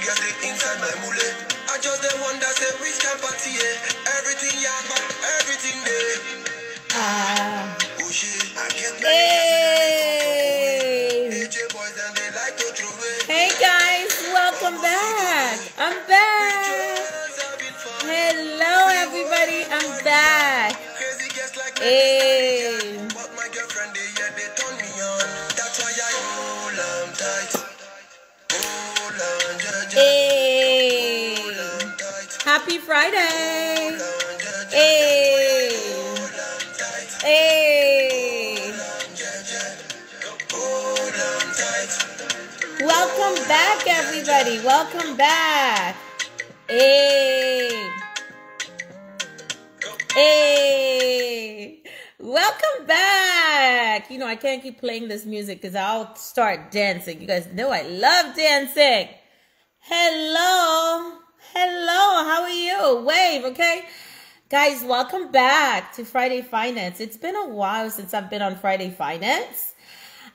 inside my mullet. I just the one that say which can party, everything yeah, but everything there. Oh shit, I get Hey guys, welcome back. I'm back. Hello everybody, I'm back. Hey. But my girlfriend they turn me on. That's why I hold on tight. Hey. Happy Friday. Hey. Hey. Welcome back, everybody. Welcome back. Hey. Hey. Welcome back. You know, I can't keep playing this music because I'll start dancing. You guys know I love dancing. Hello. Hello. How are you? Wave, okay? Guys, welcome back to Friday Finance. It's been a while since I've been on Friday Finance.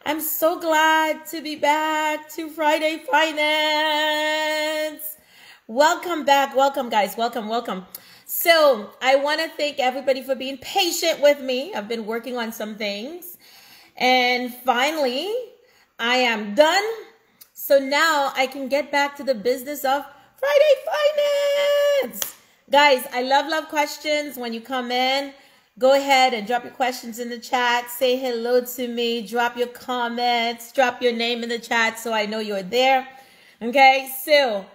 I'm so glad to be back to Friday Finance. Welcome back. Welcome, guys. Welcome, welcome. So I want to thank everybody for being patient with me. I've been working on some things. And finally, I am done. So now I can get back to the business of Friday Finance. Guys, I love questions. When you come in, go ahead and drop your questions in the chat. Say hello to me. Drop your comments. Drop your name in the chat so I know you're there. Okay, so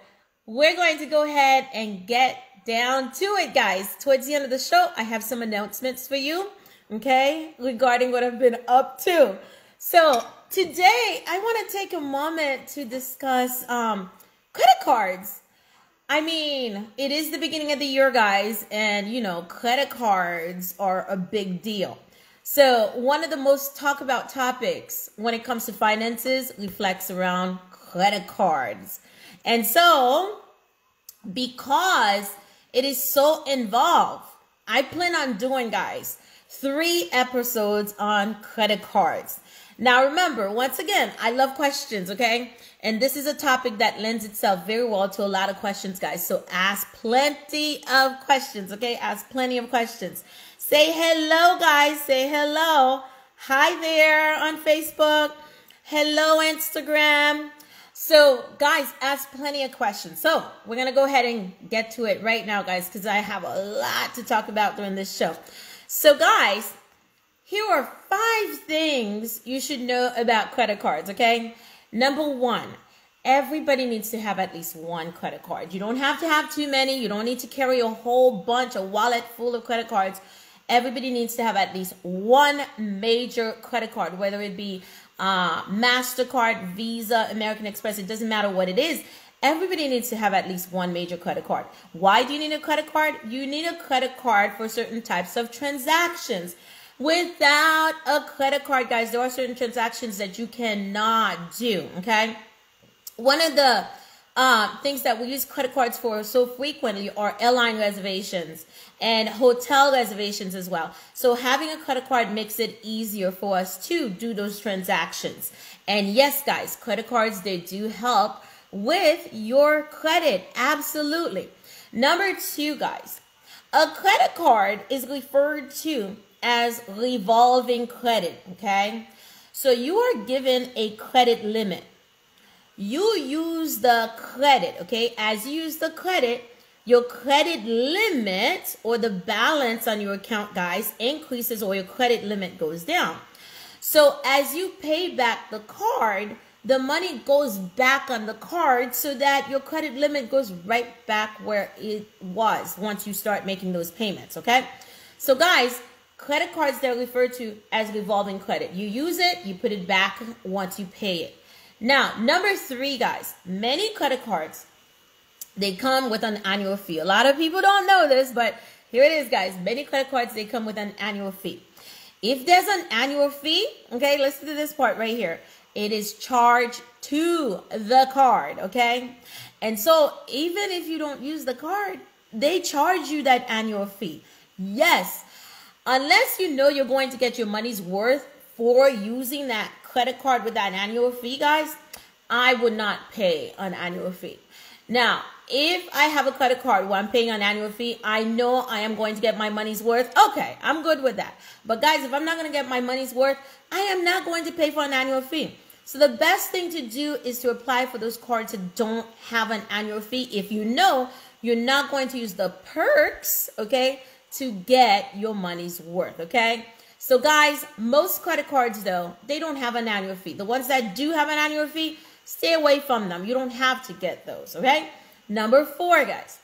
we're going to go ahead and get down to it, guys. Towards the end of the show, I have some announcements for you, okay, regarding what I've been up to. So today, I want to take a moment to discuss credit cards. I mean, it is the beginning of the year, guys, and, you know, credit cards are a big deal. So one of the most talked about topics when it comes to finances reflects around credit cards. And so, because it is so involved, I plan on doing, guys, 3 episodes on credit cards. Now, remember, once again, I love questions, okay? And this is a topic that lends itself very well to a lot of questions, guys. So ask plenty of questions, okay? Ask plenty of questions. Say hello, guys. Say hello. Hi there on Facebook. Hello, Instagram. So, guys, ask plenty of questions. So, we're going to go ahead and get to it right now, guys, because I have a lot to talk about during this show. So, guys, here are 5 things you should know about credit cards, okay? Number 1, everybody needs to have at least 1 credit card. You don't have to have too many. You don't need to carry a whole bunch, a wallet full of credit cards. Everybody needs to have at least 1 major credit card, whether it be MasterCard, Visa, American Express. It doesn't matter what it is. Everybody needs to have at least 1 major credit card. Why do you need a credit card? You need a credit card for certain types of transactions. Without a credit card, guys, there are certain transactions that you cannot do, okay? One of the things that we use credit cards for so frequently are airline reservations and hotel reservations as well. So having a credit card makes it easier for us to do those transactions. And yes, guys, credit cards, they do help with your credit. Absolutely. Number 2, guys, a credit card is referred to as revolving credit, okay? So you are given a credit limit. You use the credit, okay? As you use the credit, your credit limit or the balance on your account, guys, increases or your credit limit goes down. So as you pay back the card, the money goes back on the card so that your credit limit goes right back where it was once you start making those payments, okay? So guys, credit cards, they're referred to as revolving credit. You use it, you put it back once you pay it. Now, number 3, guys, many credit cards, they come with an annual fee. A lot of people don't know this, but here it is, guys. Many credit cards, they come with an annual fee. If there's an annual fee, okay, listen to this part right here. It is charged to the card, okay? And so even if you don't use the card, they charge you that annual fee. Yes, unless you know you're going to get your money's worth for using that credit card with that annual fee, guys, I would not pay an annual fee. Now, if I have a credit card where I'm paying an annual fee, I know I am going to get my money's worth. Okay, I'm good with that. But guys, if I'm not going to get my money's worth, I am not going to pay for an annual fee. So the best thing to do is to apply for those cards that don't have an annual fee if you know you're not going to use the perks, okay, to get your money's worth, okay? So guys, most credit cards though, they don't have an annual fee. The ones that do have an annual fee, stay away from them. You don't have to get those, okay? Number 4, guys,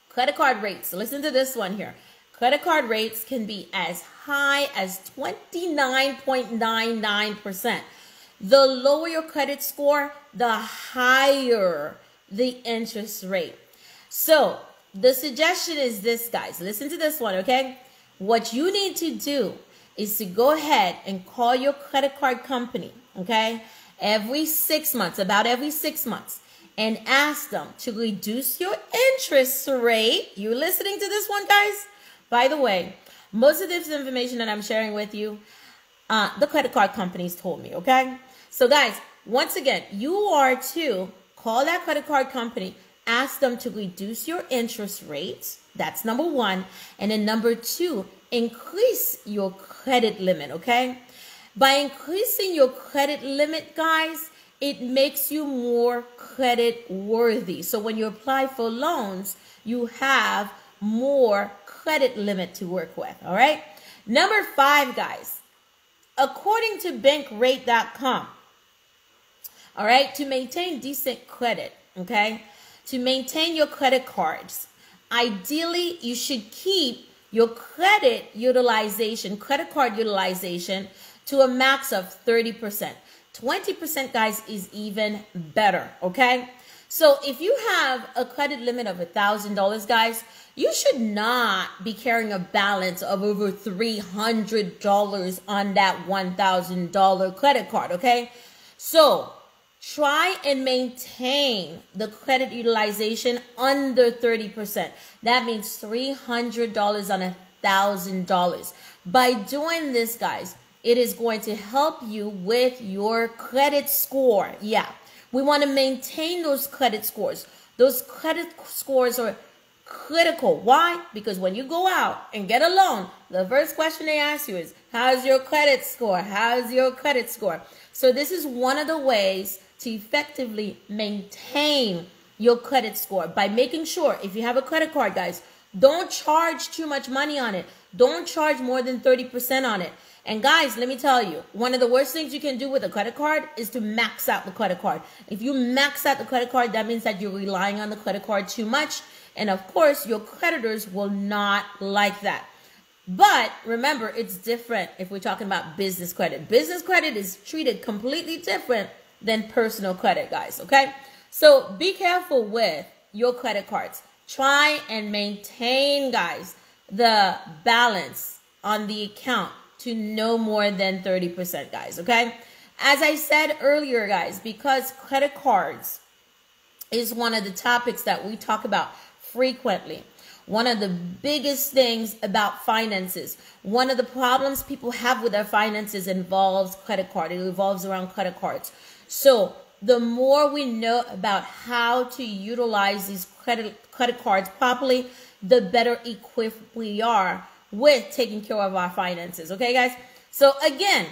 credit card rates. Listen to this one here. Credit card rates can be as high as 29.99%. The lower your credit score, the higher the interest rate. So the suggestion is this, guys. Listen to this one, okay? What you need to do is to go ahead and call your credit card company, okay? Every 6 months, about every 6 months, and ask them to reduce your interest rate. You listening to this one, guys? By the way, most of this information that I'm sharing with you, the credit card companies told me, okay? So guys, once again, you are to call that credit card company, ask them to reduce your interest rate. That's number 1. And then number 2, increase your credit limit, okay? By increasing your credit limit, guys, it makes you more credit worthy. So when you apply for loans, you have more credit limit to work with, all right? Number 5, guys, according to bankrate.com, all right, to maintain decent credit, okay, to maintain your credit cards, ideally you should keep your credit card utilization to a max of 30%. 20%, guys, is even better, okay? So if you have a credit limit of $1,000, guys, you should not be carrying a balance of over $300 on that $1,000 credit card, okay? So try and maintain the credit utilization under 30%. That means $300 on $1,000. By doing this, guys, it is going to help you with your credit score. Yeah, we want to maintain those credit scores. Those credit scores are critical. Why? Because when you go out and get a loan, the first question they ask you is, how's your credit score? How's your credit score? So this is one of the ways to effectively maintain your credit score by making sure, if you have a credit card, guys, don't charge too much money on it. Don't charge more than 30% on it. And guys, let me tell you, one of the worst things you can do with a credit card is to max out the credit card. If you max out the credit card, that means that you're relying on the credit card too much. And of course, your creditors will not like that. But remember, it's different if we're talking about business credit. Business credit is treated completely different than personal credit, guys, okay? So be careful with your credit cards. Try and maintain, guys, the balance on the account to no more than 30%, guys, okay? As I said earlier, guys, because credit cards is one of the topics that we talk about frequently. One of the biggest things about finances, one of the problems people have with their finances involves credit card. It revolves around credit cards. So the more we know about how to utilize these credit cards properly, the better equipped we are with taking care of our finances. Okay, guys? So again,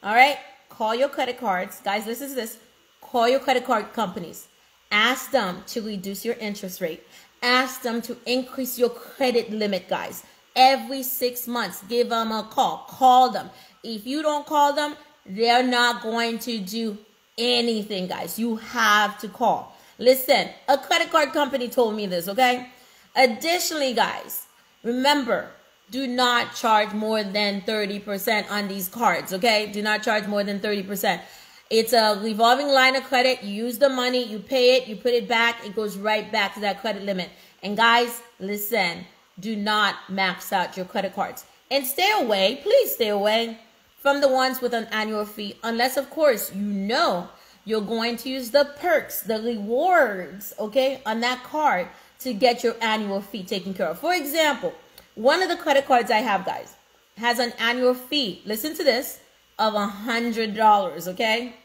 all right, call your credit cards. Guys, listen to this. Call your credit card companies. Ask them to reduce your interest rate. Ask them to increase your credit limit, guys. Every 6 months, give them a call. Call them. If you don't call them, they're not going to do anything, guys. You have to call. Listen, a credit card company told me this, okay? Additionally, guys, remember, do not charge more than 30% on these cards, okay? Do not charge more than 30%. It's a revolving line of credit. You use the money, you pay it, you put it back, it goes right back to that credit limit. And guys, listen, do not max out your credit cards. And stay away, please stay away from the ones with an annual fee, unless, of course, you know you're going to use the perks, the rewards, okay, on that card to get your annual fee taken care of. For example, one of the credit cards I have, guys, has an annual fee, listen to this, of $100, okay?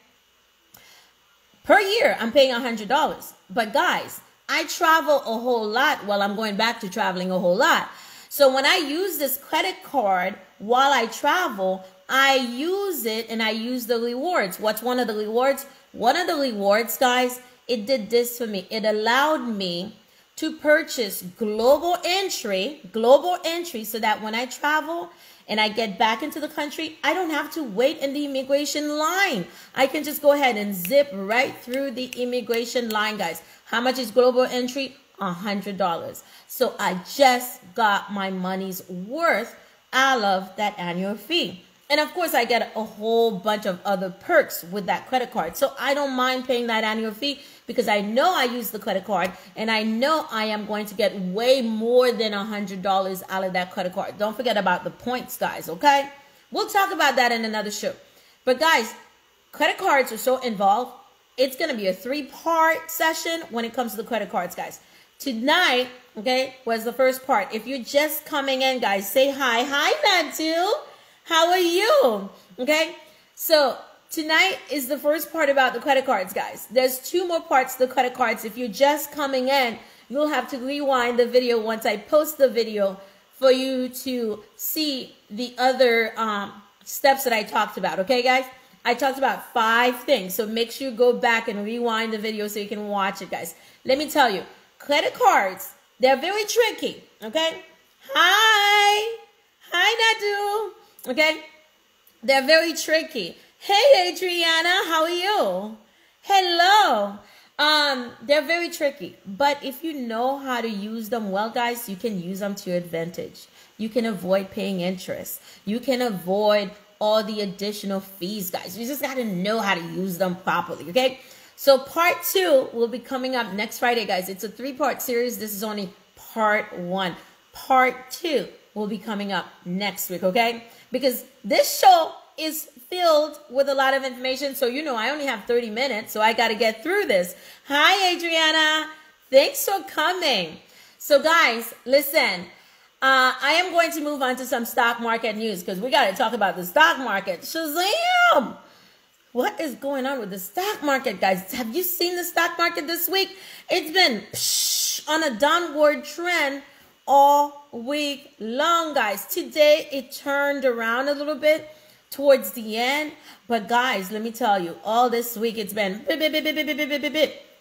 Per year, I'm paying $100. But guys, I travel a whole lot while I'm going back to traveling a whole lot. So when I use this credit card while I travel, I use it and I use the rewards. What's one of the rewards? One of the rewards, guys, it did this for me. It allowed me to purchase global entry so that when I travel and I get back into the country, I don't have to wait in the immigration line. I can just go ahead and zip right through the immigration line, guys. How much is global entry? $100. So I just got my money's worth out of that annual fee. And of course, I get a whole bunch of other perks with that credit card. So I don't mind paying that annual fee because I know I use the credit card and I know I am going to get way more than $100 out of that credit card. Don't forget about the points, guys, okay? We'll talk about that in another show. But guys, credit cards are so involved. It's going to be a 3-part session when it comes to the credit cards, guys. Tonight, okay, was the first part. If you're just coming in, guys, say hi. Hi, Natu. How are you? Okay, so tonight is the first part about the credit cards, guys. There's 2 more parts to the credit cards. If you're just coming in, you'll have to rewind the video once I post the video for you to see the other steps that I talked about. Okay, guys? I talked about 5 things, so make sure you go back and rewind the video so you can watch it, guys. Let me tell you, credit cards, they're very tricky, okay? Hi, Nadu. Okay, they're very tricky. Hey, Adriana, how are you? Hello. They're very tricky, but if you know how to use them well, guys, you can use them to your advantage. You can avoid paying interest. You can avoid all the additional fees, guys. You just got to know how to use them properly, okay? So part 2 will be coming up next Friday, guys. It's a 3-part series. This is only part 1. Part 2 will be coming up next week, okay? Because this show is filled with a lot of information. So, you know, I only have 30 minutes, so I got to get through this. Hi, Adriana. Thanks for coming. So, guys, listen. I am going to move on to some stock market news because we got to talk about the stock market. Shazam! What is going on with the stock market, guys? Have you seen the stock market this week? It's been on a downward trend all week long, guys. Today it turned around a little bit towards the end, but guys, let me tell you, all this week it's been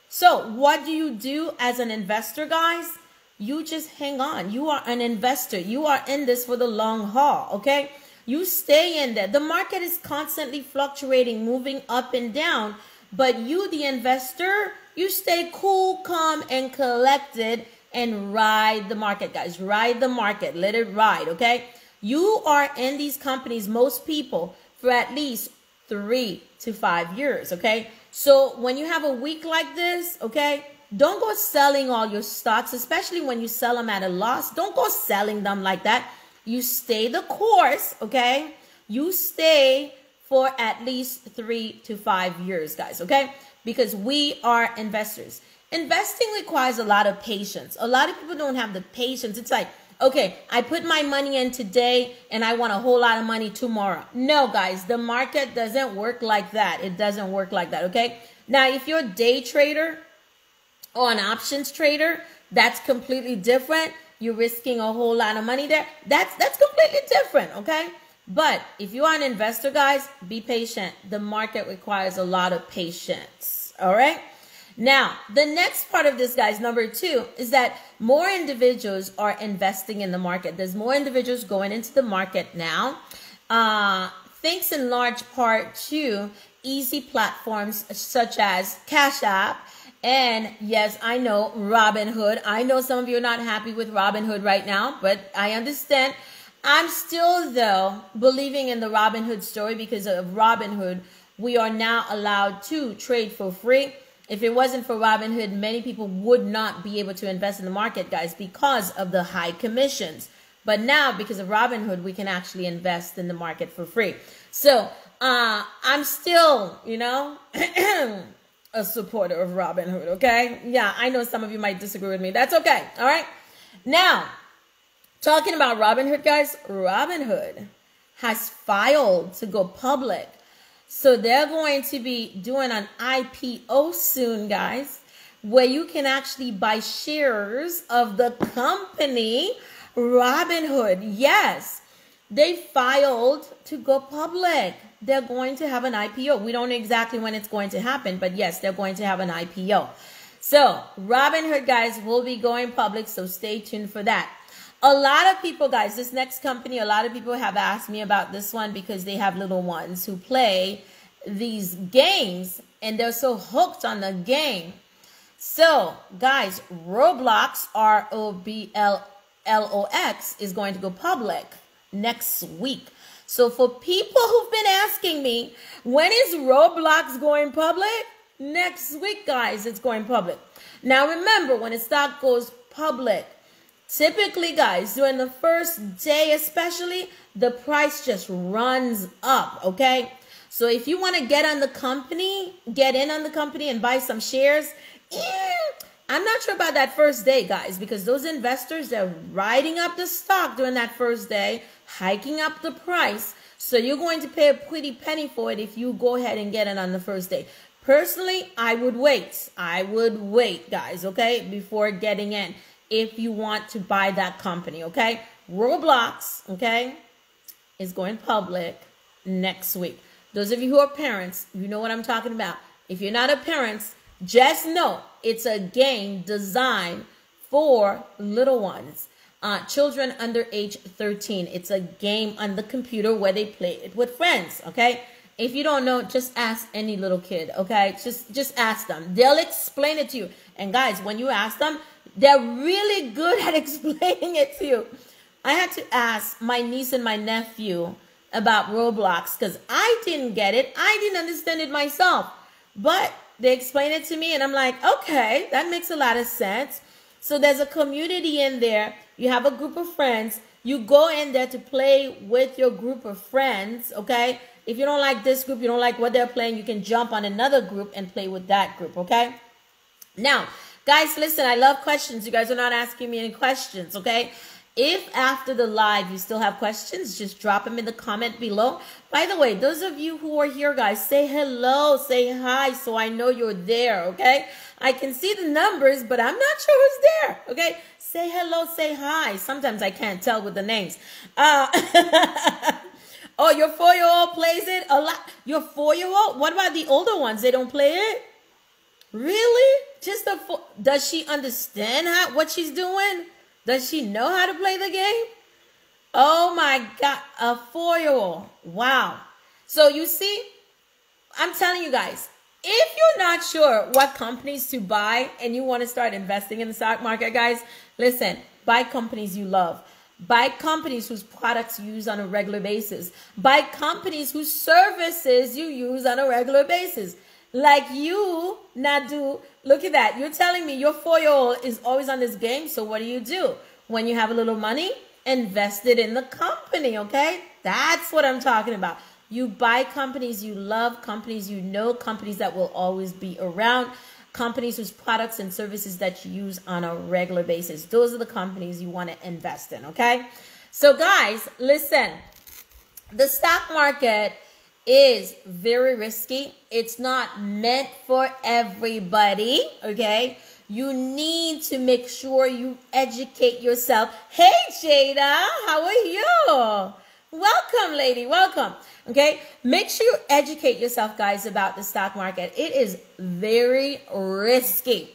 So what do you do as an investor, guys? You just hang on. You are an investor. You are in this for the long haul, okay? You stay in there. The market is constantly fluctuating, moving up and down, but you, the investor, you stay cool, calm, and collected and ride the market, guys. Ride the market. Let it ride, okay? You are in these companies, most people, for at least 3 to 5 years, okay? So when you have a week like this, okay, don't go selling all your stocks, especially when you sell them at a loss. Don't go selling them like that. You stay the course, okay? You stay for at least 3 to 5 years, guys, okay? Because we are investors. Investing requires a lot of patience. A lot of people don't have the patience. It's like, okay, I put my money in today and I want a whole lot of money tomorrow. No, guys, the market doesn't work like that. It doesn't work like that, okay? Now, if you're a day trader or an options trader, that's completely different. You're risking a whole lot of money there. That's completely different, okay? But if you are an investor, guys, be patient. The market requires a lot of patience, all right? Now, the next part of this, guys, number 2, is that more individuals are investing in the market. There's more individuals going into the market now. Thanks in large part to easy platforms such as Cash App. And yes, I know Robinhood. I know some of you are not happy with Robinhood right now, but I understand. I'm still, though, believing in the Robinhood story because of Robinhood. We are now allowed to trade for free. If it wasn't for Robinhood, many people would not be able to invest in the market, guys, because of the high commissions. But now, because of Robinhood, we can actually invest in the market for free. So I'm still, you know, a supporter of Robinhood, okay? Yeah, I know some of you might disagree with me. That's okay, all right? Now, talking about Robinhood, guys, Robinhood has filed to go public. So they're going to be doing an IPO soon, guys, where you can actually buy shares of the company Robinhood. Yes, they filed to go public. They're going to have an IPO. We don't know exactly when it's going to happen, but yes, they're going to have an IPO. So Robinhood, guys, will be going public, so stay tuned for that. A lot of people, guys, this next company, a lot of people have asked me about this one because they have little ones who play these games and they're so hooked on the game. So, guys, Roblox, ROBLOX, is going to go public next week. So, for people who've been asking me, when is Roblox going public? Next week, guys, it's going public. Now, remember, when a stock goes public, typically, guys, during the first day especially, the price just runs up, okay? So if you want to get in on the company and buy some shares, I'm not sure about that first day, guys, because those investors, they're riding up the stock during that first day, hiking up the price. So you're going to pay a pretty penny for it if you go ahead and get in on the first day. Personally, I would wait. I would wait, guys, okay, before getting in if you want to buy that company, okay? Roblox, okay, is going public next week. Those of you who are parents, you know what I'm talking about. If you're not a parent, just know it's a game designed for little ones, children under age 13. It's a game on the computer where they play it with friends, okay? If you don't know, just ask any little kid, okay? Just ask them. They'll explain it to you. And guys, when you ask them, they're really good at explaining it to you. I had to ask my niece and my nephew about Roblox because I didn't get it. I didn't understand it myself. But they explained it to me and I'm like, okay, that makes a lot of sense. So there's a community in there. You have a group of friends. You go in there to play with your group of friends, okay? If you don't like this group, you don't like what they're playing, you can jump on another group and play with that group, okay? Now, guys, listen, I love questions. You guys are not asking me any questions, okay? If after the live you still have questions, just drop them in the comment below. By the way, those of you who are here, guys, say hello, say hi, so I know you're there, okay? I can see the numbers, but I'm not sure who's there, okay? Say hello, say hi. Sometimes I can't tell with the names. Oh, your 4-year-old plays it a lot. Your 4-year-old? What about the older ones? They don't play it? Really? Does she understand what she's doing? Does she know how to play the game? Oh my God, a 4-year-old. Wow. So you see, I'm telling you guys, if you're not sure what companies to buy and you want to start investing in the stock market, guys, listen, buy companies you love. Buy companies whose products you use on a regular basis. Buy companies whose services you use on a regular basis. Like you, Nadu, look at that. You're telling me your 4-year-old is always on this game. So what do? When you have a little money, invest it in the company, okay? That's what I'm talking about. You buy companies you love, companies you know, companies that will always be around, companies whose products and services that you use on a regular basis. Those are the companies you want to invest in, okay? So guys, listen, the stock market is very risky. It's not meant for everybody, okay? You need to make sure you educate yourself. Hey, Jada, how are you? Welcome, lady, welcome. Okay, make sure you educate yourself, guys, about the stock market. It is very risky.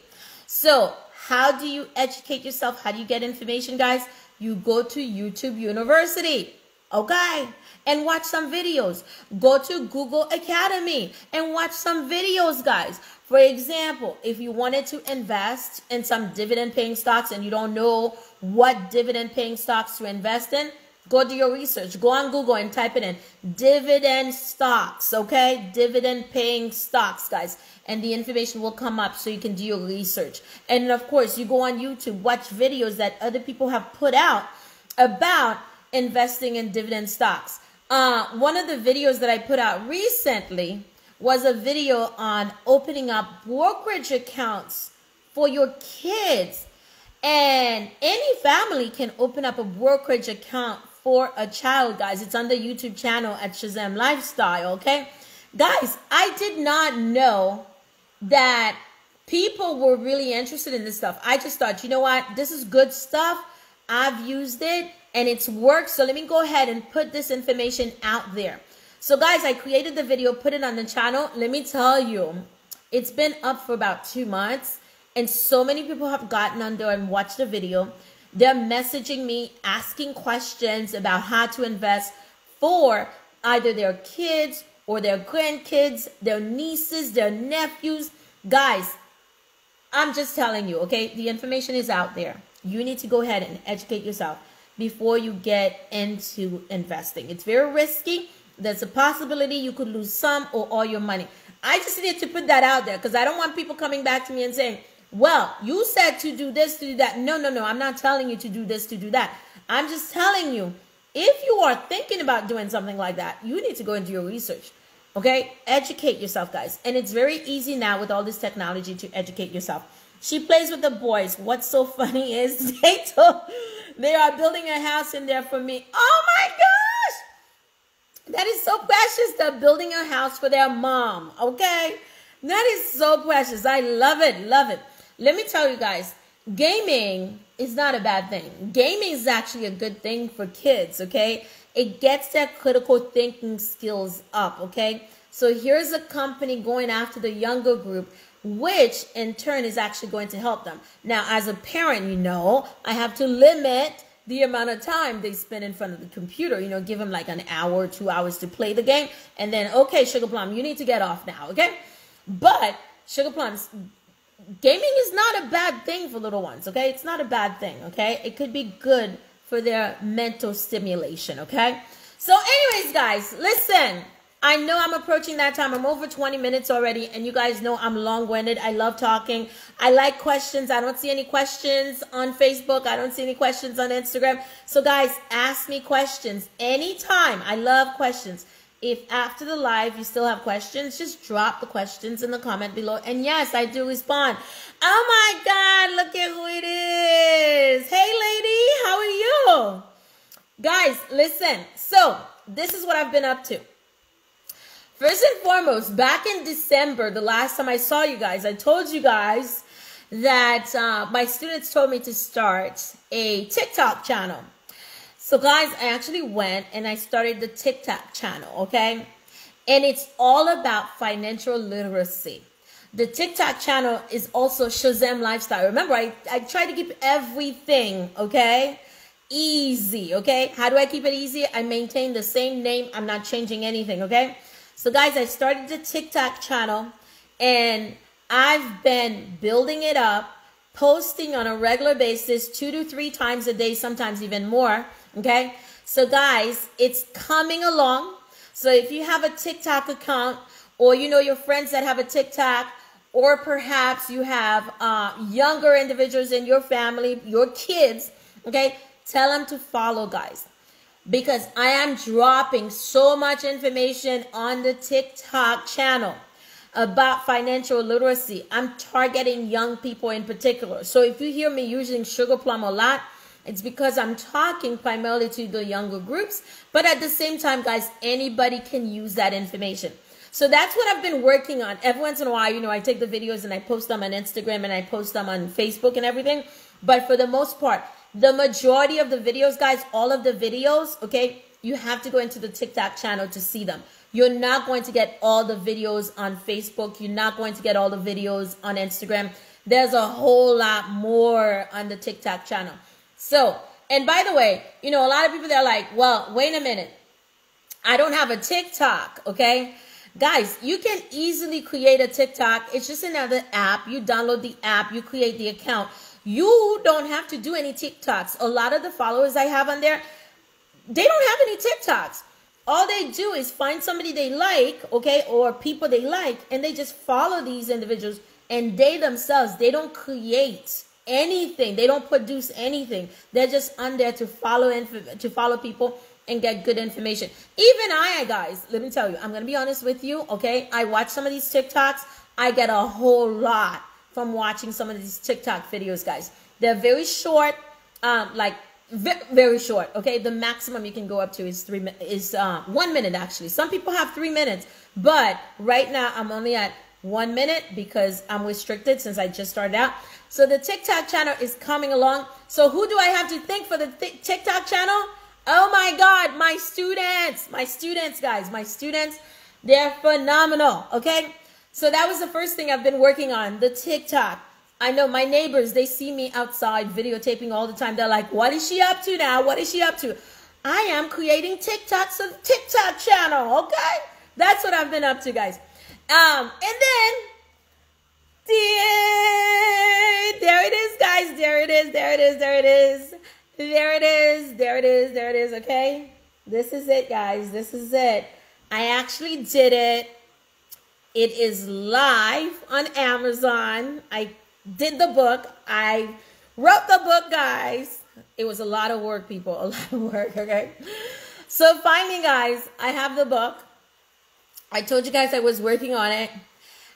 So how do you educate yourself? How do you get information, guys? You go to YouTube University, okay, and watch some videos. Go to Google Academy and watch some videos, guys. For example, if you wanted to invest in some dividend-paying stocks and you don't know what dividend-paying stocks to invest in, go do your research. Go on Google and type it in. Dividend stocks, okay? Dividend-paying stocks, guys. And the information will come up so you can do your research. And, of course, you go on YouTube, watch videos that other people have put out about investing in dividend stocks. One of the videos that I put out recently was a video on opening up brokerage accounts for your kids. And any family can open up a brokerage account for a child, guys. It's on the YouTube channel at Shazam Lifestyle, okay? Guys, I did not know that people were really interested in this stuff. I just thought, you know what? This is good stuff. I've used it and it's worked. So let me go ahead and put this information out there. So guys, I created the video, put it on the channel. Let me tell you, it's been up for about 2 months and so many people have gotten on there and watched the video. They're messaging me, asking questions about how to invest for either their kids or their grandkids, their nieces, their nephews. Guys, I'm just telling you, okay? The information is out there. You need to go ahead and educate yourself before you get into investing. It's very risky. There's a possibility you could lose some or all your money. I just need to put that out there because I don't want people coming back to me and saying, well, you said to do this, to do that. No, no, no. I'm not telling you to do this, to do that. I'm just telling you, if you are thinking about doing something like that, you need to go into your research. Okay? Educate yourself, guys. And it's very easy now with all this technology to educate yourself. She plays with the boys. What's so funny is they are building a house in there for me. Oh my gosh! That is so precious. They're building a house for their mom. Okay? That is so precious. I love it. Love it. Let me tell you guys, gaming is not a bad thing. Gaming is actually a good thing for kids, okay? It gets their critical thinking skills up, okay? So here's a company going after the younger group, which in turn is actually going to help them. Now, as a parent, you know, I have to limit the amount of time they spend in front of the computer. You know, give them like an hour or 2 hours to play the game. And then, okay, Sugar Plum, you need to get off now, okay? But, Sugar Plums, gaming is not a bad thing for little ones, okay? It's not a bad thing, okay? It could be good for their mental stimulation, okay? So anyways, guys, listen. I know I'm approaching that time. I'm over 20 minutes already, and you guys know I'm long-winded. I love talking. I like questions. I don't see any questions on Facebook. I don't see any questions on Instagram. So, guys, ask me questions anytime. I love questions. If after the live you still have questions, just drop the questions in the comment below. And yes, I do respond. Oh my God, look at who it is. Hey lady, how are you? Guys, listen. So this is what I've been up to. First and foremost, back in December, the last time I saw you guys, I told you guys that my students told me to start a TikTok channel. So guys, I actually went and I started the TikTok channel, okay? And it's all about financial literacy. The TikTok channel is also Shazam Lifestyle. Remember, I try to keep everything, okay, easy, okay? How do I keep it easy? I maintain the same name. I'm not changing anything, okay? So guys, I started the TikTok channel and I've been building it up, posting on a regular basis 2 to 3 times a day, sometimes even more. Okay, so guys, it's coming along. So if you have a TikTok account, or you know your friends that have a TikTok, or perhaps you have younger individuals in your family, your kids, okay, tell them to follow, guys, because I am dropping so much information on the TikTok channel about financial literacy. I'm targeting young people in particular. So if you hear me using Sugar Plum a lot, it's because I'm talking primarily to the younger groups, but at the same time, guys, anybody can use that information. So that's what I've been working on. Every once in a while, you know, I take the videos and I post them on Instagram and I post them on Facebook and everything. But for the most part, the majority of the videos, guys, all of the videos, okay, you have to go into the TikTok channel to see them. You're not going to get all the videos on Facebook. You're not going to get all the videos on Instagram. There's a whole lot more on the TikTok channel. So, and by the way, you know, a lot of people, they're like, well, wait a minute. I don't have a TikTok, okay? Guys, you can easily create a TikTok. It's just another app. You download the app. You create the account. You don't have to do any TikToks. A lot of the followers I have on there, they don't have any TikToks. All they do is find somebody they like, okay, or people they like, and they just follow these individuals, and they themselves, they don't create anything. They don't produce anything. They're just on there to follow people and get good information. Even I, guys, let me tell you, I'm going to be honest with you, okay? I watch some of these TikToks. I get a whole lot from watching some of these TikTok videos, guys. They're very short, like, very short. Okay, the maximum you can go up to is 1 minute actually. Some people have 3 minutes, but right now I'm only at 1 minute because I'm restricted since I just started out. So the TikTok channel is coming along. So who do I have to thank for the TikTok channel? Oh my God, my students, guys, my students, they're phenomenal. Okay, so that was the first thing I've been working on, the TikTok. I know my neighbors, they see me outside videotaping all the time. They're like, what is she up to now? What is she up to? I am creating TikToks of TikTok channel, okay? That's what I've been up to, guys. And then, there it is, guys. There it is, okay? This is it, guys. This is it. I actually did it. It is live on Amazon. I did the book. I wrote the book, guys. It was a lot of work, people. A lot of work, okay? So finally, guys, I have the book. I told you guys I was working on it.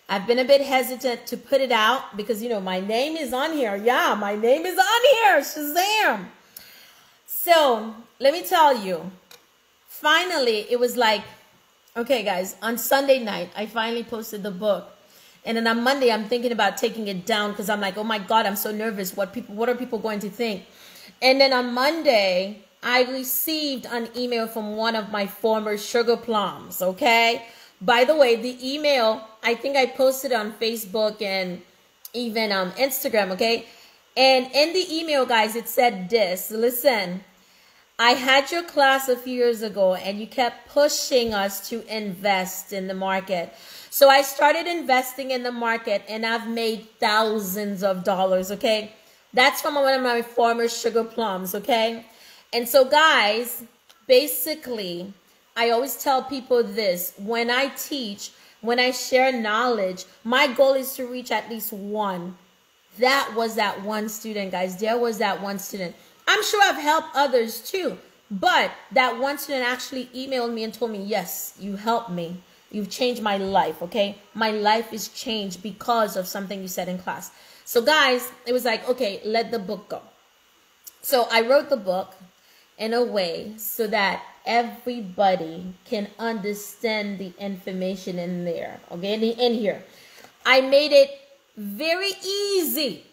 I've been a bit hesitant to put it out because, you know, my name is on here. Yeah, my name is on here. Shazam. So let me tell you, finally, it was like, okay, guys, on Sunday night, I finally posted the book. And then on Monday, I'm thinking about taking it down because I'm like, oh my God, I'm so nervous. What are people going to think? And then on Monday, I received an email from one of my former sugar plums, okay? By the way, the email, I think I posted on Facebook and even on Instagram, okay? And in the email, guys, it said this. Listen, I had your class a few years ago and you kept pushing us to invest in the market. So I started investing in the market and I've made thousands of dollars, okay? That's from one of my former sugar plums, okay? And so guys, basically, I always tell people this. When I teach, when I share knowledge, my goal is to reach at least one. That was that one student, guys. There was that one student. I'm sure I've helped others too. But that one student actually emailed me and told me, yes, you helped me. You've changed my life, okay? My life is changed because of something you said in class. So guys, it was like, okay, let the book go. So I wrote the book in a way so that everybody can understand the information in there, okay? In here. I made it very easy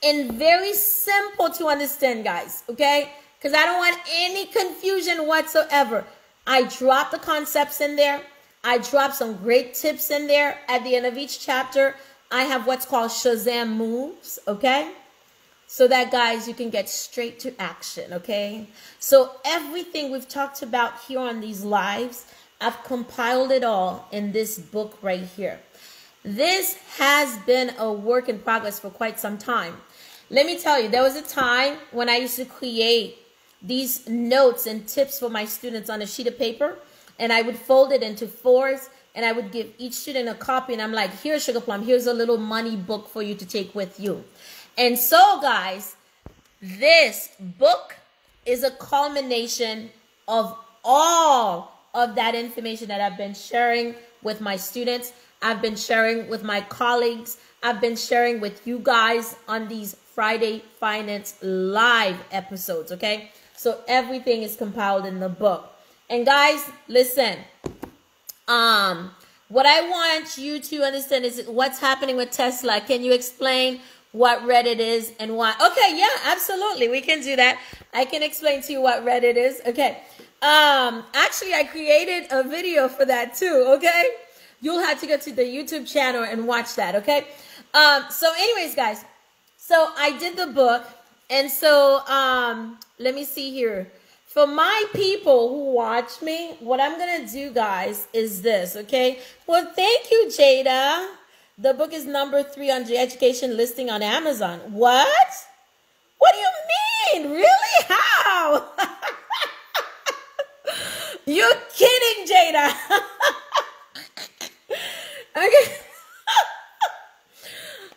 and very simple to understand, guys, okay? Because I don't want any confusion whatsoever. I dropped the concepts in there. I dropped some great tips in there. At the end of each chapter, I have what's called Shazam moves, okay? So that, guys, you can get straight to action, okay? So everything we've talked about here on these lives, I've compiled it all in this book right here. This has been a work in progress for quite some time. Let me tell you, there was a time when I used to create these notes and tips for my students on a sheet of paper, and I would fold it into fours, and I would give each student a copy, and I'm like, here, Sugar Plum, here's a little money book for you to take with you. And so, guys, this book is a culmination of all of that information that I've been sharing with my students. I've been sharing with my colleagues. I've been sharing with you guys on these Friday Finance live episodes, okay? So everything is compiled in the book. And guys, listen, what I want you to understand is what's happening with Tesla. Can you explain what Reddit is and why? Okay, yeah, absolutely. We can do that. I can explain to you what Reddit is. Okay. Actually, I created a video for that too, okay? You'll have to go to the YouTube channel and watch that, okay? So anyways, guys, so I did the book. And so, let me see here. For my people who watch me, what I'm going to do, guys, is this, okay? Well, thank you, Jada. The book is number 3 on the education listing on Amazon. What? What do you mean? Really? How? You're kidding, Jada. Okay.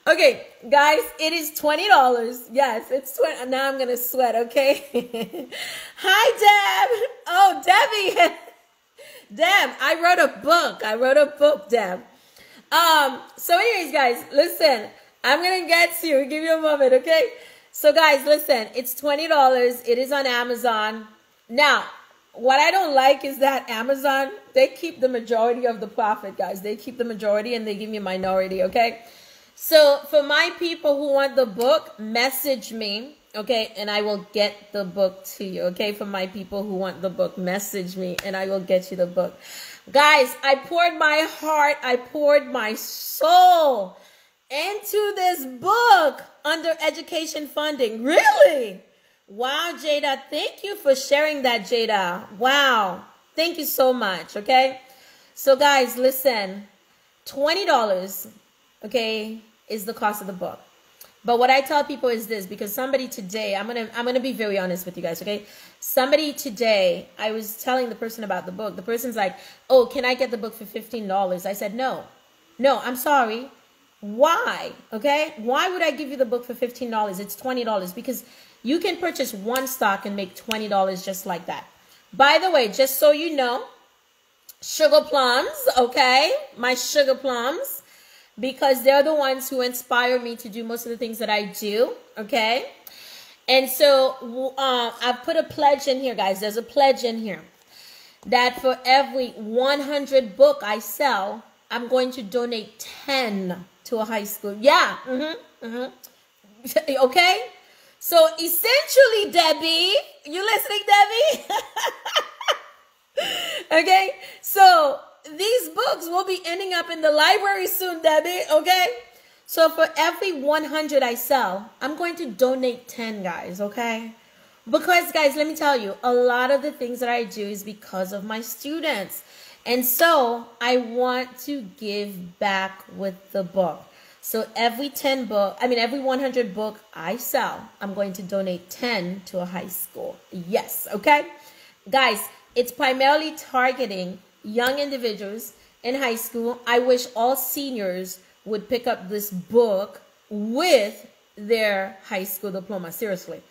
Okay, guys, it is $20. Yes, it's $20. Now I'm going to sweat, okay? Hi, Deb. Oh, Debbie. Deb, I wrote a book, Deb. So anyways, guys, listen. I'm going to get to you. Give you a moment, okay? So guys, listen, it's $20. It is on Amazon. Now, what I don't like is that Amazon, they keep the majority of the profit, guys. They keep the majority and they give me a minority, okay? So for my people who want the book, message me, okay? And I will get the book to you, okay? For my people who want the book, message me and I will get you the book. Guys, I poured my heart, I poured my soul into this book under education funding. Really? Wow, Jada. Thank you for sharing that, Jada. Wow. Thank you so much, okay? So, guys, listen. $20, okay, is the cost of the book. But what I tell people is this, because somebody today, I'm gonna be very honest with you guys, okay? Somebody today, I was telling the person about the book. The person's like, oh, can I get the book for $15? I said, no. No, I'm sorry. Why? Okay? Why would I give you the book for $15? It's $20 because you can purchase one stock and make $20 just like that. By the way, just so you know, sugar plums, okay? My sugar plums, because they're the ones who inspire me to do most of the things that I do, okay? And so I've put a pledge in here, guys. There's a pledge in here that for every 100 book I sell, I'm going to donate 10 to a high school. Yeah. Okay? So essentially, Debbie, you listening, Debbie? Okay? So these books will be ending up in the library soon, Debbie. Okay? So for every 100 I sell, I'm going to donate 10, guys. Okay? Because, guys, let me tell you, a lot of the things that I do is because of my students. And so I want to give back with the book. So every 100 book I sell, I'm going to donate 10 to a high school. Yes, okay? Guys, it's primarily targeting young individuals in high school. I wish all seniors would pick up this book with their high school diploma. Seriously.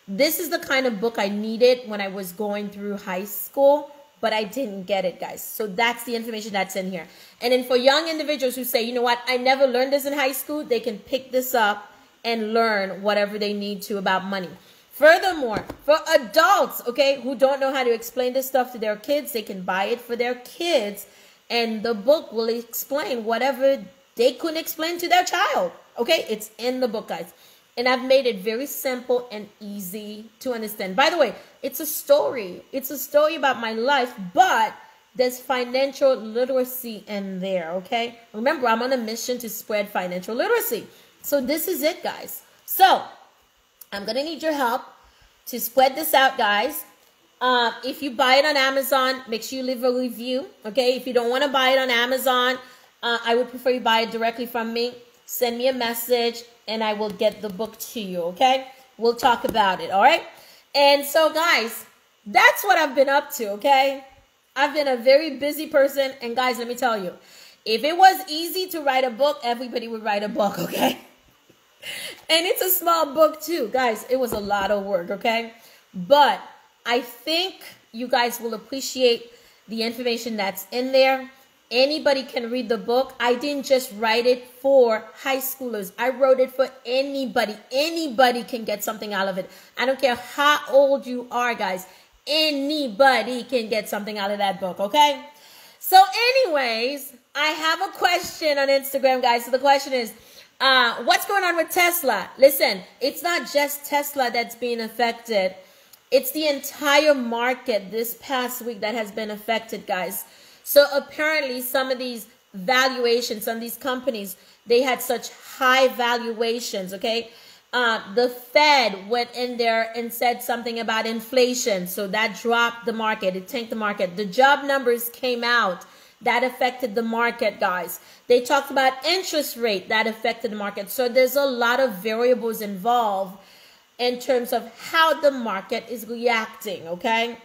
This is the kind of book I needed when I was going through high school, but I didn't get it, guys. So that's the information that's in here. And then for young individuals who say, you know what, I never learned this in high school, they can pick this up and learn whatever they need to about money. Furthermore, for adults, okay, who don't know how to explain this stuff to their kids, they can buy it for their kids, and the book will explain whatever they couldn't explain to their child. Okay, it's in the book, guys. And I've made it very simple and easy to understand. By the way, it's a story. It's a story about my life, but there's financial literacy in there, okay? Remember, I'm on a mission to spread financial literacy. So this is it, guys. So I'm going to need your help to spread this out, guys. If you buy it on Amazon, make sure you leave a review, okay? If you don't want to buy it on Amazon, I would prefer you buy it directly from me. Send me a message and I will get the book to you, okay? We'll talk about it, all right? And so, guys, that's what I've been up to, okay? I've been a very busy person. And, guys, let me tell you, if it was easy to write a book, everybody would write a book, okay? And it's a small book, too. Guys, it was a lot of work, okay? But I think you guys will appreciate the information that's in there. Anybody can read the book. I didn't just write it for high schoolers. I wrote it for anybody. Anybody can get something out of it. I don't care how old you are, guys. Anybody can get something out of that book, okay? So anyways, I have a question on Instagram, guys. So the question is, what's going on with Tesla? Listen, it's not just Tesla that's being affected. It's the entire market this past week that has been affected, guys. So apparently some of these valuations, some of these companies, they had such high valuations, okay? The Fed went in there and said something about inflation. So that dropped the market. It tanked the market. The job numbers came out. That affected the market, guys. They talked about interest rate. That affected the market. So there's a lot of variables involved in terms of how the market is reacting, okay?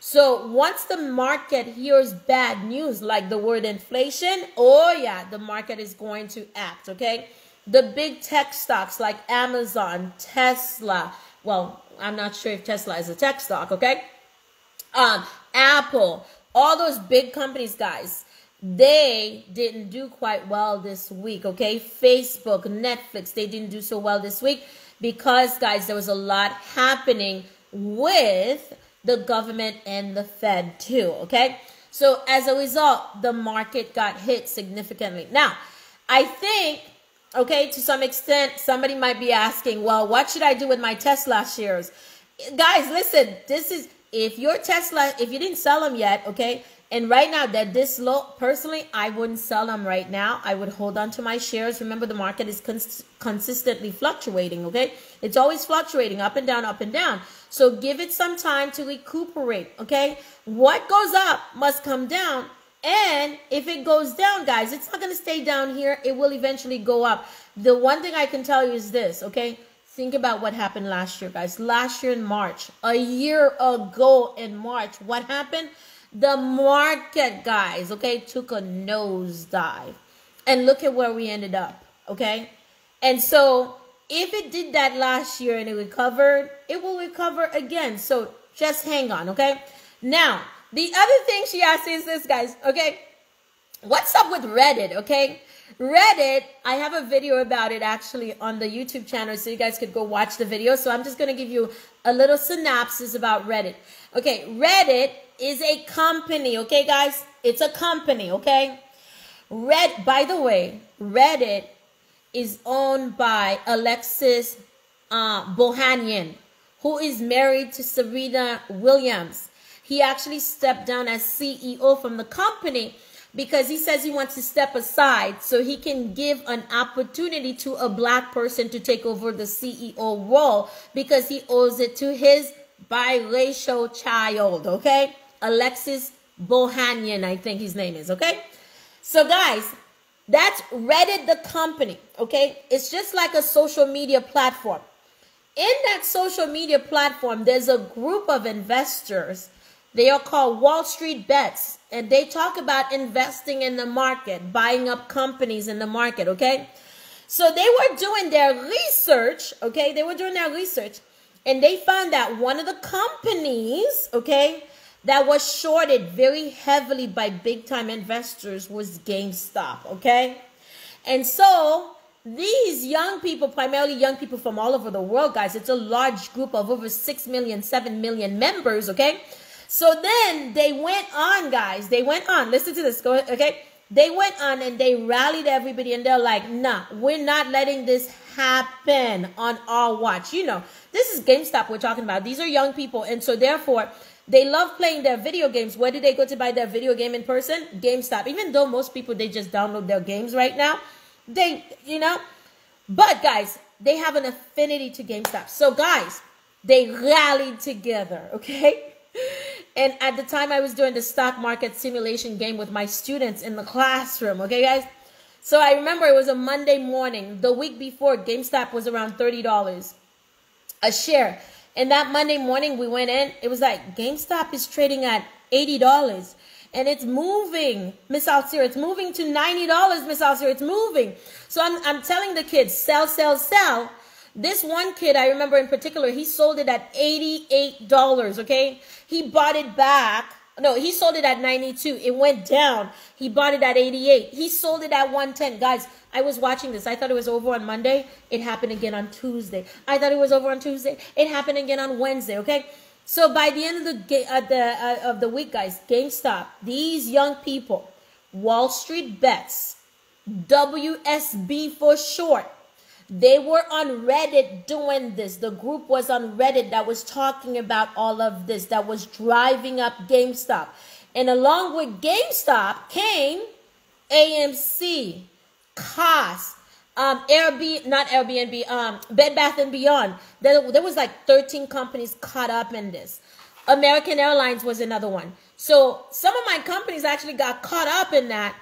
So once the market hears bad news, like the word inflation, oh yeah, the market is going to act, okay? The big tech stocks like Amazon, Tesla, well, I'm not sure if Tesla is a tech stock, okay? Apple, all those big companies, guys, they didn't do quite well this week, okay? Facebook, Netflix, they didn't do so well this week because, guys, there was a lot happening with the government and the Fed too, okay? So as a result, the market got hit significantly. Now, I think, okay, to some extent, somebody might be asking, well, what should I do with my Tesla shares? Guys, listen, this is, if your Tesla, if you didn't sell them yet, okay, and right now they're this low, personally, I wouldn't sell them right now. I would hold on to my shares. Remember, the market is consistently fluctuating, okay? It's always fluctuating up and down, up and down. So give it some time to recuperate, okay? What goes up must come down. And if it goes down, guys, it's not going to stay down here. It will eventually go up. The one thing I can tell you is this, okay? Think about what happened last year, guys. Last year in March, a year ago in March, what happened? The market, guys, okay, took a nosedive. And look at where we ended up, okay? And so if it did that last year and it recovered, it will recover again. So just hang on, okay? Now, the other thing she asked is this, guys, okay? What's up with Reddit, okay? Reddit, I have a video about it actually on the YouTube channel, so you guys could go watch the video. So I'm just going to give you a little synopsis about Reddit. Okay, Reddit is a company, okay, guys? It's a company, okay? By the way, Reddit is owned by Alexis Bohanian, who is married to Serena Williams. He actually stepped down as CEO from the company because he says he wants to step aside so he can give an opportunity to a black person to take over the CEO role because he owes it to his biracial child, okay? Alexis Bohanian, I think his name is, okay? So, guys, that's Reddit, the company, okay? It's just like a social media platform. In that social media platform, there's a group of investors. They are called Wall Street Bets, and they talk about investing in the market, buying up companies in the market, okay? So they were doing their research, okay? They were doing their research, and they found that one of the companies, okay, that was shorted very heavily by big-time investors was GameStop, okay? And so these young people, primarily young people from all over the world, guys, it's a large group of over 6 million, 7 million members, okay? So then they went on, guys. They went on. Listen to this. Go ahead, okay? They went on and they rallied everybody, and they're like, nah, we're not letting this happen on our watch. You know, this is GameStop we're talking about. These are young people, and so therefore, they love playing their video games. Where did they go to buy their video game in person? GameStop. Even though most people, they just download their games right now. They, you know. But, guys, they have an affinity to GameStop. So, guys, they rallied together, okay? And at the time, I was doing the stock market simulation game with my students in the classroom, okay, guys? So I remember it was a Monday morning. The week before, GameStop was around $30 a share. And that Monday morning, we went in. It was like, GameStop is trading at $80. And it's moving, Miss Alcira. It's moving to $90, Miss Alcira. It's moving. So I'm telling the kids, sell, sell, sell. This one kid, I remember in particular, he sold it at $88, okay? He bought it back. No, he sold it at 92. It went down. He bought it at 88. He sold it at 110. Guys, I was watching this. I thought it was over on Monday. It happened again on Tuesday. I thought it was over on Tuesday. It happened again on Wednesday, okay? So by the end of the week, guys, GameStop, these young people, Wall Street Bets, WSB for short, they were on Reddit doing this. The group was on Reddit that was talking about all of this, that was driving up GameStop. And along with GameStop came AMC, COS, Bed Bath & Beyond. There was like 13 companies caught up in this. American Airlines was another one. So some of my companies actually got caught up in that.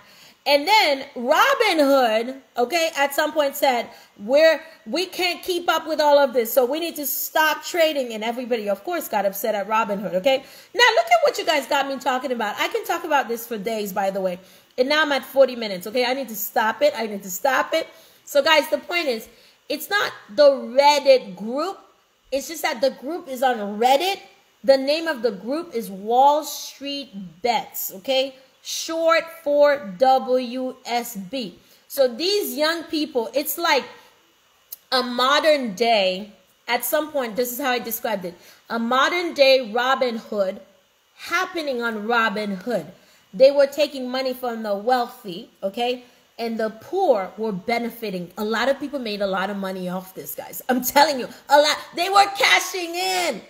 And then Robinhood, okay, at some point said, we can't keep up with all of this, so we need to stop trading. And everybody, of course, got upset at Robinhood, okay? Now, look at what you guys got me talking about. I can talk about this for days, by the way. And now I'm at 40 minutes, okay? I need to stop it. I need to stop it. So, guys, the point is, it's not the Reddit group. It's just that the group is on Reddit. The name of the group is Wall Street Bets, okay? Short for WSB. So these young people, it's like a modern day, at some point, this is how I described it, a modern day Robin Hood happening on Robin Hood. They were taking money from the wealthy, okay? And the poor were benefiting. A lot of people made a lot of money off this, guys. I'm telling you, a lot. They were cashing in.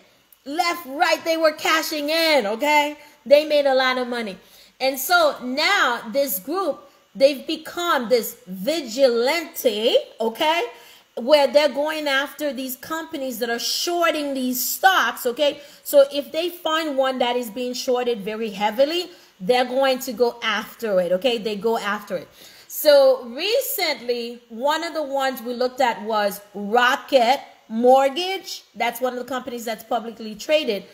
Left, right, they were cashing in, okay? They made a lot of money. And so now this group, they've become this vigilante, okay? Where they're going after these companies that are shorting these stocks, okay? So if they find one that is being shorted very heavily, they're going to go after it, okay? They go after it. So recently, one of the ones we looked at was Rocket Mortgage. That's one of the companies that's publicly traded.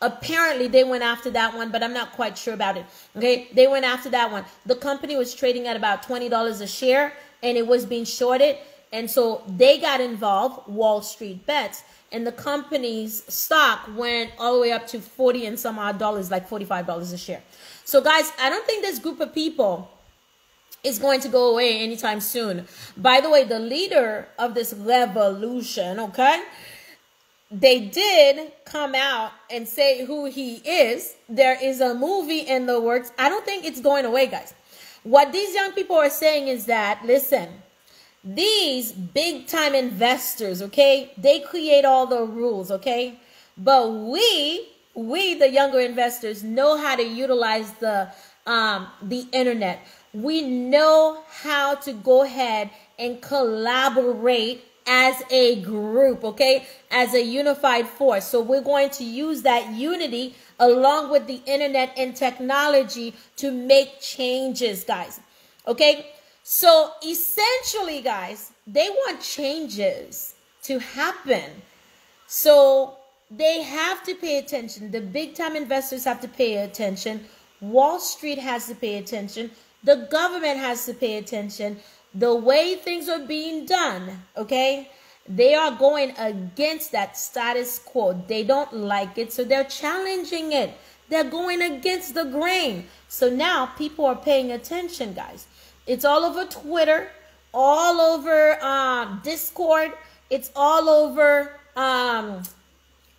Apparently, they went after that one, but I'm not quite sure about it, okay? They went after that one. The company was trading at about $20 a share, and it was being shorted. And so they got involved, Wall Street Bets, and the company's stock went all the way up to 40 and some odd dollars, like $45 a share. So guys, I don't think this group of people is going to go away anytime soon. By the way, the leader of this revolution, okay, they did come out and say who he is. There is a movie in the works. I don't think it's going away, guys. What these young people are saying is that, listen, these big time investors, okay, they create all the rules, okay? But we the younger investors know how to utilize the internet. We know how to go ahead and collaborate as a group, okay, as a unified force. So we're going to use that unity along with the internet and technology to make changes, guys, okay? So essentially, guys, they want changes to happen. So they have to pay attention. The big time investors have to pay attention. Wall Street has to pay attention. The government has to pay attention. The way things are being done, okay, they are going against that status quo. They don't like it, so they're challenging it. They're going against the grain. So now people are paying attention, guys. It's all over Twitter, all over Discord. It's all over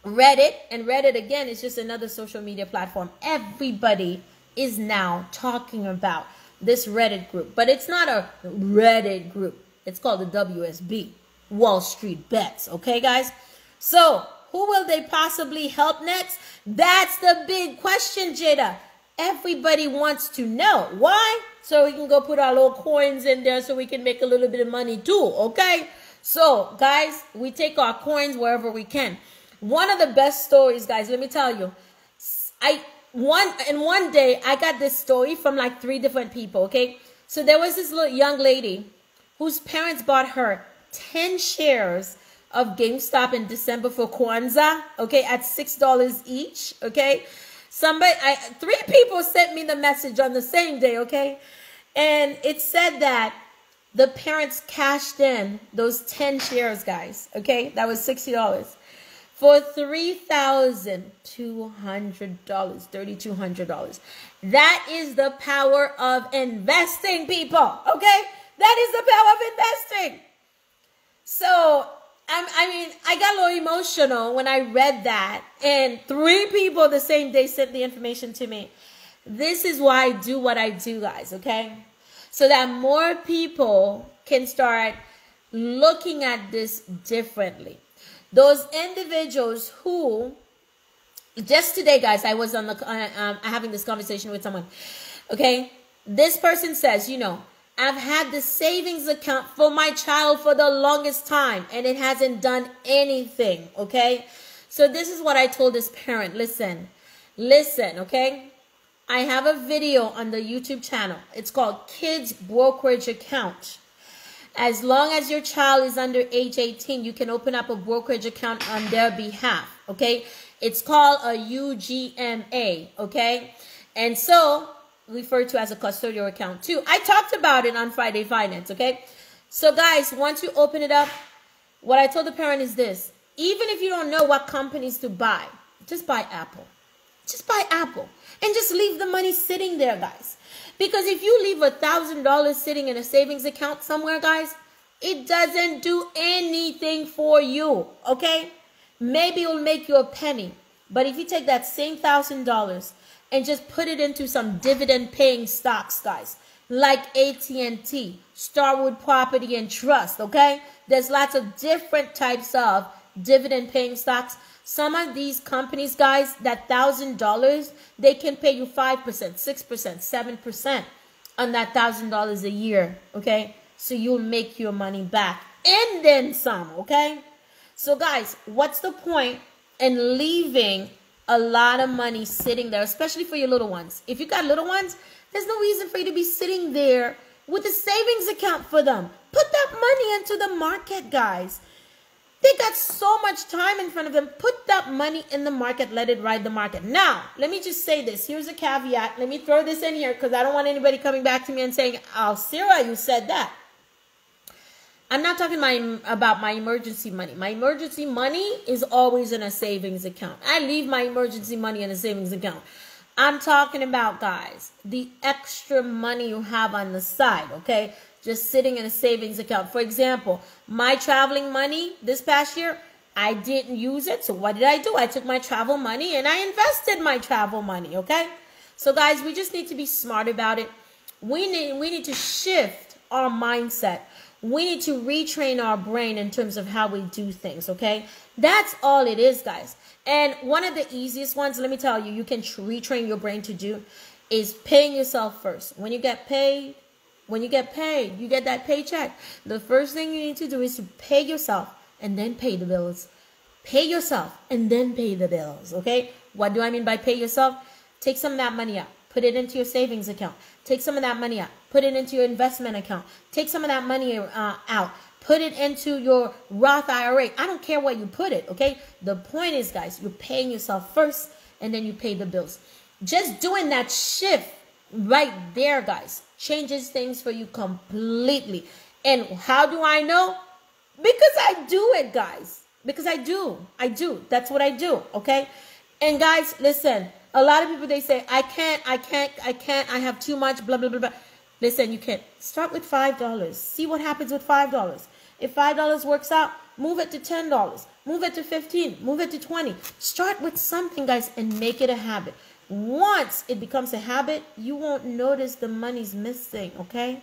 Reddit. And Reddit, again, is just another social media platform. Everybody is now talking about this Reddit group. But it's not a Reddit group. It's called the WSB, Wall Street Bets. Okay, guys? So who will they possibly help next? That's the big question, Jada. Everybody wants to know. Why? So we can go put our little coins in there so we can make a little bit of money too, okay? So, guys, we take our coins wherever we can. One of the best stories, guys, let me tell you. One day, I got this story from like 3 different people, okay? So there was this little young lady whose parents bought her 10 shares of GameStop in December for Kwanzaa, okay, at $6 each, okay? 3 people sent me the message on the same day, okay? And it said that the parents cashed in those 10 shares, guys, okay? That was $60 for $3,200, $3,200. That is the power of investing, people, okay? That is the power of investing. So, I got a little emotional when I read that, and 3 people the same day sent the information to me. This is why I do what I do, guys, okay? So that more people can start looking at this differently. Those individuals who, just today, guys, I was on having this conversation with someone, okay? This person says, you know, I've had the savings account for my child for the longest time, and it hasn't done anything, okay? So this is what I told this parent. Listen, okay? I have a video on the YouTube channel. It's called Kids Brokerage Account. As long as your child is under age 18, you can open up a brokerage account on their behalf, okay? It's called a UGMA, okay? And so, referred to as a custodial account too. I talked about it on Friday Finance, okay? So guys, once you open it up, what I told the parent is this. Even if you don't know what companies to buy, just buy Apple. Just buy Apple. And just leave the money sitting there, guys. Because if you leave $1,000 sitting in a savings account somewhere, guys, It doesn't do anything for you, okay? Maybe it will make you a penny. But if you take that same $1,000 and just put it into some dividend-paying stocks, guys, like AT&T, Starwood Property and Trust, okay? There's lots of different types of dividend-paying stocks. Some of these companies, guys, that $1,000, they can pay you 5%, 6%, 7% on that $1,000 a year, okay? So you'll make your money back and then some, okay? So guys, what's the point in leaving a lot of money sitting there, especially for your little ones? If you got little ones, there's no reason for you to be sitting there with a savings account for them. Put that money into the market, guys. They got so much time in front of them. Put that money in the market. Let it ride the market. Now, let me just say this. Here's a caveat. Let me throw this in here because I don't want anybody coming back to me and saying, oh, Sarah, you said that. I'm not talking about my emergency money. My emergency money is always in a savings account. I leave my emergency money in a savings account. I'm talking about, guys, the extra money you have on the side, okay? Just sitting in a savings account. For example, my traveling money this past year, I didn't use it. So what did I do? I took my travel money and I invested my travel money, okay? So, guys, we just need to be smart about it. We need to shift our mindset. We need to retrain our brain in terms of how we do things, okay? That's all it is, guys. And one of the easiest ones, let me tell you, you can retrain your brain to do is paying yourself first. When you get paid, you get that paycheck. The first thing you need to do is to pay yourself and then pay the bills. Pay yourself and then pay the bills, okay? What do I mean by pay yourself? Take some of that money out. Put it into your savings account. Take some of that money out. Put it into your investment account. Take some of that money out. Put it into your Roth IRA. I don't care where you put it, okay? The point is, guys, you're paying yourself first and then you pay the bills. Just doing that shift right there, guys, changes things for you completely. And how do I know? Because I do it, guys. Because I do. That's what I do, okay? And guys, listen, a lot of people, they say, I can't, I have too much, blah, blah, blah, blah. Listen, you can't. Start with $5. See what happens with $5. If $5 works out, move it to $10. Move it to $15. Move it to $20. Start with something, guys, and make it a habit. Once it becomes a habit, you won't notice the money's missing, okay?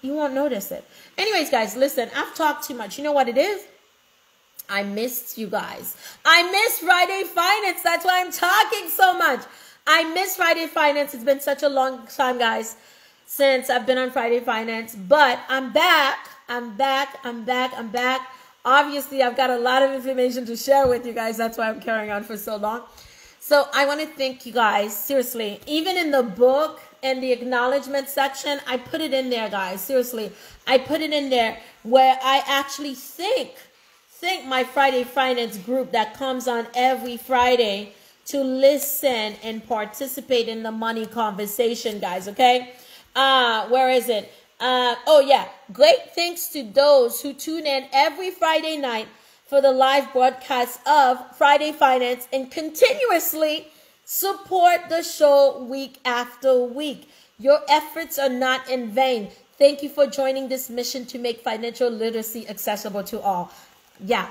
You won't notice it. Anyways, guys, listen, I've talked too much. You know what it is? I missed you guys. I miss Friday Finance. That's why I'm talking so much. I miss Friday Finance. It's been such a long time, guys, since I've been on Friday Finance. But I'm back. I'm back. Obviously, I've got a lot of information to share with you guys. That's why I'm carrying on for so long. So I want to thank you guys. Seriously, even in the book and the acknowledgement section, I put it in there, guys. Seriously, I put it in there where I actually thank my Friday Finance group that comes on every Friday to listen and participate in the money conversation, guys, okay? Where is it? Oh, yeah. Great thanks to those who tune in every Friday night for the live broadcast of Friday Finance and continuously support the show week after week. Your efforts are not in vain. Thank you for joining this mission to make financial literacy accessible to all. Yeah.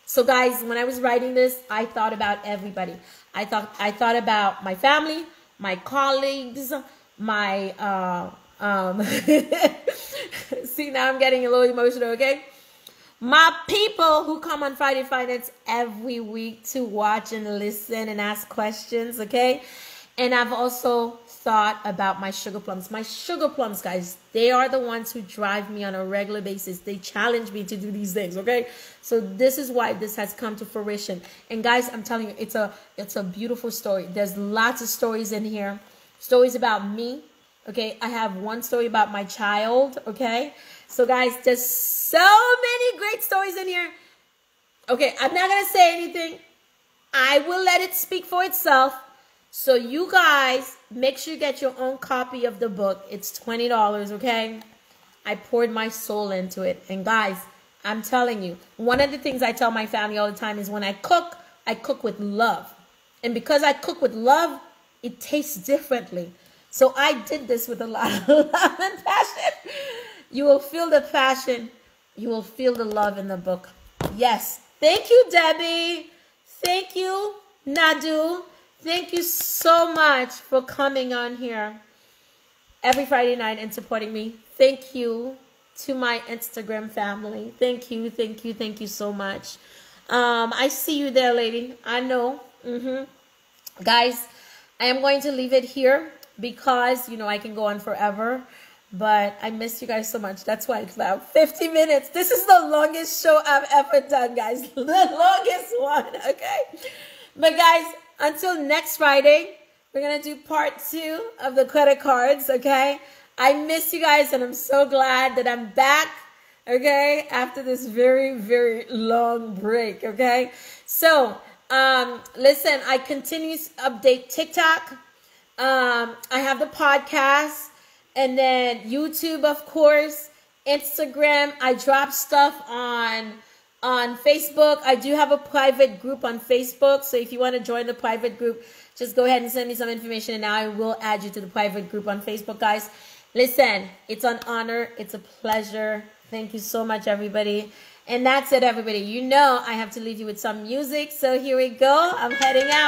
So guys, when I was writing this, I thought about everybody. I thought about my family, my colleagues, my see, now I'm getting a little emotional, okay? My people who come on Friday Finance every week to watch and listen and ask questions, okay? And I've also thought about my sugar plums. My sugar plums, guys, they are the ones who drive me on a regular basis. They challenge me to do these things, okay? So this is why this has come to fruition. And guys, I'm telling you, it's a beautiful story. There's lots of stories in here. Stories about me, okay? I have one story about my child, okay? So guys, there's so many great stories in here. Okay, I'm not going to say anything. I will let it speak for itself. So you guys, make sure you get your own copy of the book. It's $20, okay? I poured my soul into it. And guys, I'm telling you, one of the things I tell my family all the time is when I cook with love. And because I cook with love, it tastes differently. So I did this with a lot of love and passion. You will feel the passion You will feel the love in the book. Yes. Thank you, Debbie. Thank you, Nadu. Thank you so much for coming on here every Friday night and supporting me. Thank you to my Instagram family. Thank you, thank you, thank you so much. I see you there, lady. I know. Guys, I am going to leave it here because, you know, I can go on forever. But I miss you guys so much. That's why it's about 50 minutes. This is the longest show I've ever done, guys. The longest one, okay? But guys, until next Friday, we're going to do part 2 of the credit cards, okay? I miss you guys, and I'm so glad that I'm back, okay? After this very, very long break, okay? So, listen, I continue to update TikTok. I have the podcast. And then YouTube, of course, Instagram. I drop stuff on Facebook. I do have a private group on Facebook. So if you want to join the private group, just go ahead and send me some information and I will add you to the private group on Facebook, guys. Listen, it's an honor. It's a pleasure. Thank you so much, everybody. And that's it, everybody. You know I have to leave you with some music. So here we go. I'm heading out.